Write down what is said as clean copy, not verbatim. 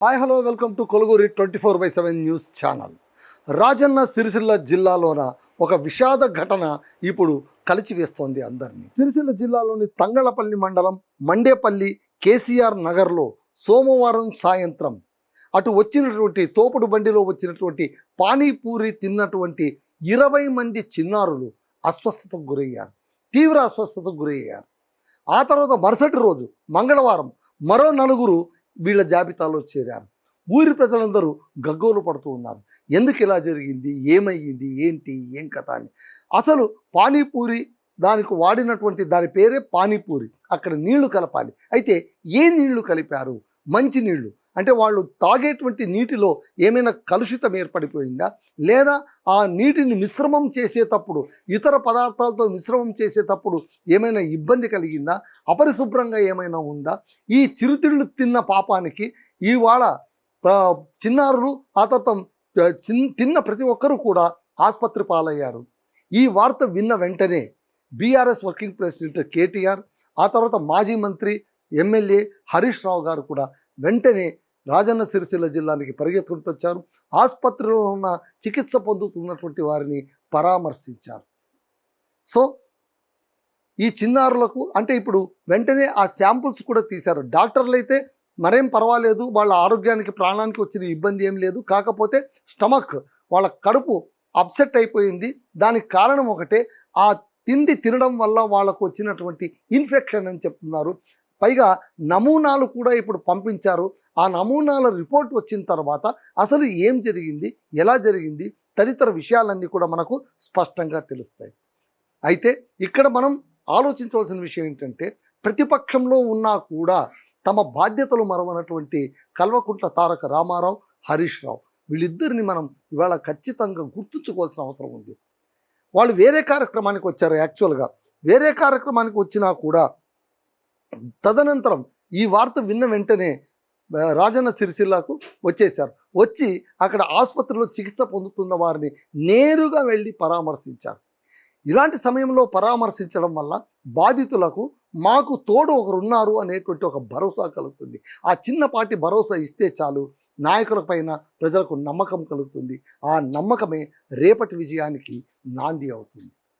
Hi hello welcome to Koluguri 24/7 news channel. Rajanna Sircilla జిల్లాలోన ఒక విషాద ఘటన ఇప్పుడు కలిచివేస్తోంది అందరినీ. సిరిసిల్ల జిల్లాలోని తంగళపల్లి మండలం మండేపల్లి కేసీఆర్ నగర్లో సోమవారం సాయంత్రం అటు వచ్చినటువంటి తోపుడు బండిలో వచ్చినటువంటి పానీపూరి తిన్నటువంటి 20 మంది చిన్నారులు అస్వస్థతకు గురయ్యారు, తీవ్ర అస్వస్థతకు గురయ్యారు. ఆ తర్వాత మరుసటి రోజు మంగళవారం మరో 4 వీళ్ళ జాబితాలో చేరారు. ఊరి ప్రజలందరూ గగ్గోలు పడుతూ ఉన్నారు. ఎందుకు ఇలా జరిగింది, ఏమయ్యింది, ఏంటి, ఏం కథ అని. అసలు పానీపూరి దానికి వాడినటువంటి దాని పేరే పానీపూరి, అక్కడ నీళ్లు కలపాలి. అయితే ఏ నీళ్లు కలిపారు? మంచి నీళ్లు అంటే వాళ్ళు తాగేటువంటి నీటిలో ఏమైనా కలుషితం ఏర్పడిపోయిందా, లేదా ఆ నీటిని మిశ్రమం చేసేటప్పుడు ఇతర పదార్థాలతో మిశ్రమం చేసేటప్పుడు ఏమైనా ఇబ్బంది కలిగిందా, అపరిశుభ్రంగా ఏమైనా ఉందా? ఈ చిరుతిళ్ళు తిన్న పాపానికి ఇవాళ చిన్నారులు ఆ తర్వాత తిన్న ప్రతి ఒక్కరూ కూడా ఆసుపత్రి పాలయ్యారు. ఈ వార్త విన్న వెంటనే బీఆర్ఎస్ వర్కింగ్ ప్రెసిడెంట్ కేటీఆర్, ఆ తర్వాత మాజీ మంత్రి ఎమ్మెల్యే హరీష్ రావు గారు కూడా వెంటనే రాజన్న సిరిసిల్ల జిల్లానికి పరిగెత్తుకుంటూ వచ్చారు. ఆసుపత్రిలో ఉన్న చికిత్స పొందుతున్నటువంటి వారిని పరామర్శించారు. సో ఈ చిన్నారులకు అంటే ఇప్పుడు వెంటనే ఆ శాంపుల్స్ కూడా తీశారు. డాక్టర్లు అయితే మరేం పర్వాలేదు, వాళ్ళ ఆరోగ్యానికి ప్రాణానికి వచ్చిన ఇబ్బంది ఏం లేదు, కాకపోతే స్టమక్ వాళ్ళ కడుపు అప్సెట్ అయిపోయింది, దానికి కారణం ఒకటే ఆ తిండి తినడం వల్ల వాళ్ళకు వచ్చినటువంటి ఇన్ఫెక్షన్ అని చెప్తున్నారు. పైగా నమూనాలు కూడా ఇప్పుడు పంపించారు. ఆ నమూనాల రిపోర్ట్ వచ్చిన తర్వాత అసలు ఏం జరిగింది, ఎలా జరిగింది, తదితర విషయాలన్నీ కూడా మనకు స్పష్టంగా తెలుస్తాయి. అయితే ఇక్కడ మనం ఆలోచించవలసిన విషయం ఏంటంటే, ప్రతిపక్షంలో ఉన్నా కూడా తమ బాధ్యతలు మరవనటువంటి కల్వకుంట్ల తారక రామారావు, హరీష్ రావు, వీళ్ళిద్దరిని మనం ఇవాళ ఖచ్చితంగా గుర్తుంచుకోవాల్సిన అవసరం ఉంది. వాళ్ళు వేరే కార్యక్రమానికి వచ్చారు. యాక్చువల్గా వేరే కార్యక్రమానికి వచ్చినా కూడా తదనంతరం ఈ వార్త విన్న వెంటనే రాజన్న సిరిసిల్లకు వచ్చేశారు. వచ్చి అక్కడ ఆసుపత్రిలో చికిత్స పొందుతున్న వారిని నేరుగా వెళ్ళి పరామర్శించారు. ఇలాంటి సమయంలో పరామర్శించడం వల్ల బాధితులకు మాకు తోడు ఒకరున్నారు అనేటువంటి ఒక భరోసా కలుగుతుంది. ఆ చిన్నపాటి భరోసా ఇస్తే చాలు, నాయకులపైన ప్రజలకు నమ్మకం కలుగుతుంది. ఆ నమ్మకమే రేపటి విజయానికి నాంది అవుతుంది.